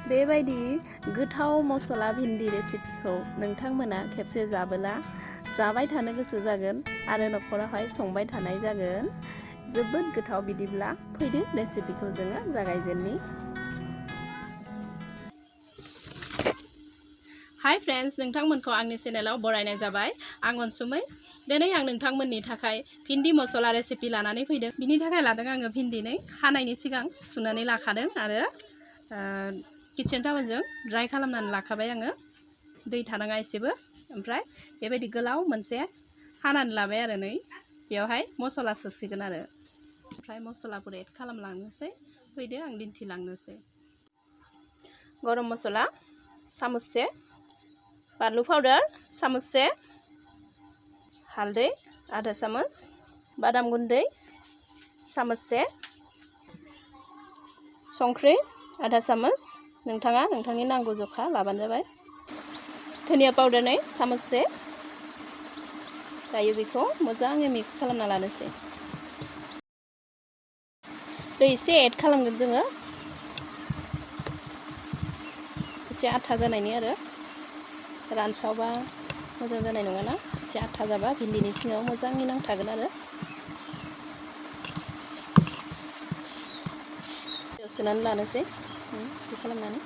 बेबायदि गोथाव मस्ला भिन्दि रेसिपिखौ नोंथांमोना खेबसे जाबोला जाबाय थानो गोसो जागोन आरो न'खरावहाय संबाय थानाय जागोन। जोबोद गोथाव। बिदिब्ला फैदो रेसिपिखौ जोङो जागायजेननि। हाय फ्रेन्ड्स, नोंथांमोनखौ आंनि चेनेलाव बरायनाय जाबाय। आं अनसुमै। दिनै आं नोंथांमोननि थाखाय भिन्दि मस्ला रेसिपि लानानै फैदों। बिनि थाखाय लादों आङो भिन्दिनै हानायनि सिगां सुनानै लाखादों आरो किचेन टावेलजों ड्राइ खालामनानै लाखाबाय आङो, दै थानाङा एसेबो। ओमफ्राय बेबायदि गोलाव मोनसे हानानै लाबाय आरो नै बेवहाय मस्ला सोसिगोन आरो ओमफ्राय मस्लाफोर एड खालामलांनोसै। फैदो आं दिन्थिलांनोसै। गरम मस्ला सामुससे, बानलु पाउडार सामुससे, हालदै आधा सामुच, बादाम गुन्दै सामुससे, संख्रि आधा सामुच, नोंथाङा नोंथांनि नांगौ जखा लाबानो जाबाय। धनिया पाउडार नै सामुससे। दायो बेखौ मोजाङै मिक्स खालामना लानोसै। दै एसे एड खालामगोन जोङो, एसे आथा जानायनि आरो रानसावबा मोजां जानाय नङाना। एसे आथा जाबा भिन्दिनि सिङाव मोजाङै नांथागोन आरो बेयाव सोनानै लानोसै बिदि खालामनानै।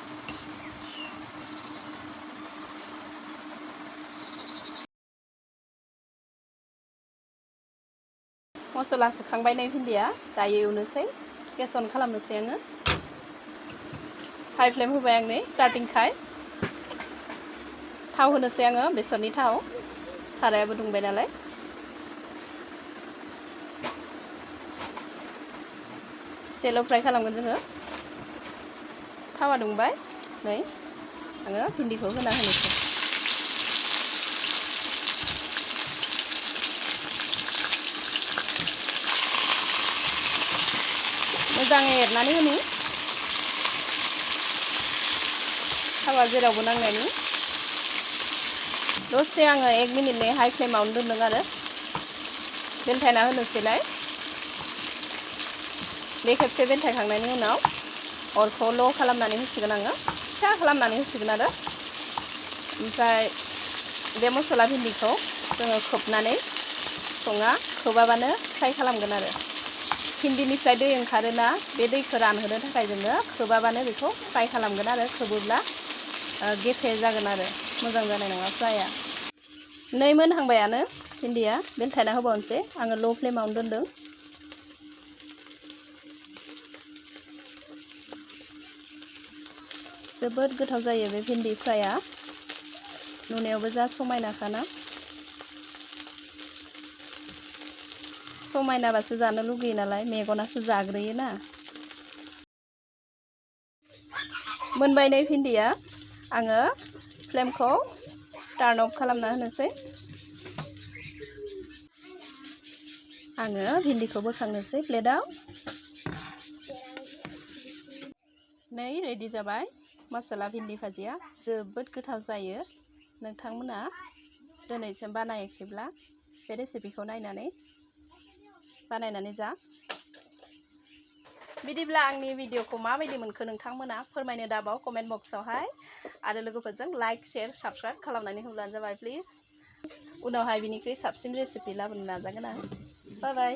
मस्ला सोखांबाय नै भिन्दिया। दायो एवनोसै, गेस अन खालामनोसै आङो। हाइ फ्लेम होबाय आं नै स्टार्टिंखाय। थाव होनोसै आङो, बेसरनि थाव। सारायाबो दुंबाय नालाय। सेल' फ्राय खालामगोन जोङो। थावा दुंबाय नै आङो भिन्दिखौ होना होनोसै। मोजाङै एरनानै होनि, थावा जेरावबो नांनायनि। दसे आङो 1 मिनिटनि हाइ फ्लेमावनो दोनदों आरो बेलथायना होनोसैलाय। बे खेबसे बेलथायखांनायनि उनाव अरखौ ल' खालामनानै होसिगोन आङो, फिसा खालामनानै होसिगोन आरो ओमफ्राय बे मस्ला भिन्दिखौ जोङो खोबनानै सङा, खोबाबानो फ्राय खालामगोन आरो भिन्दिनिफ्राय दै ओंखारोना, बे दैखौ रानहोनो थाखाय जोङो खोबाबानो बेखौ फ्राय खालामगोन आरो खोबोब्ला गेफे जागोन आरो मोजां जानाय नङा फ्राया। नै मोनहांबायानो भिन्दिया, बेलथायना होबावनोसै। आङो ल' फ्लेमावनो दोनदों। जोबोद गोथाव जायो बे भिन्दी फ्राया, नुनायावबो जा समायनाखाना। समायनाबासो जानो लुगैयो नालाय, मेगनासो जाग्रोयोना। मोनबाय नै भिन्दिया। आङो फ्लेमखौ टार्न अफ खालामना होनोसै। आङो भिन्दिखौ बोखांनोसै प्लेटाव। नै रेडि जाबाय मस्ला भिन्दी भाजिया। जोबोद गोथाव जायो। नोंथांमोना दिनैसिम बानायाखैब्ला बे रेसिपिखौ नायनानै बानायनानै जा। बिदिब्ला आंनि भिडिअखौ माबायदि मोनखो नोंथांमोना फोरमायनो दाबाव कमेन्ट बक्सआवहाय, आरो लोगोफोरजों लाइक शेयार साबस्क्राइब खालामनानै होब्लानो जाबाय प्लिज। उनावहाय बिनिख्रुइ साबसिन रेसिपि लाबोनो नाजागोन आं। बाय बाय।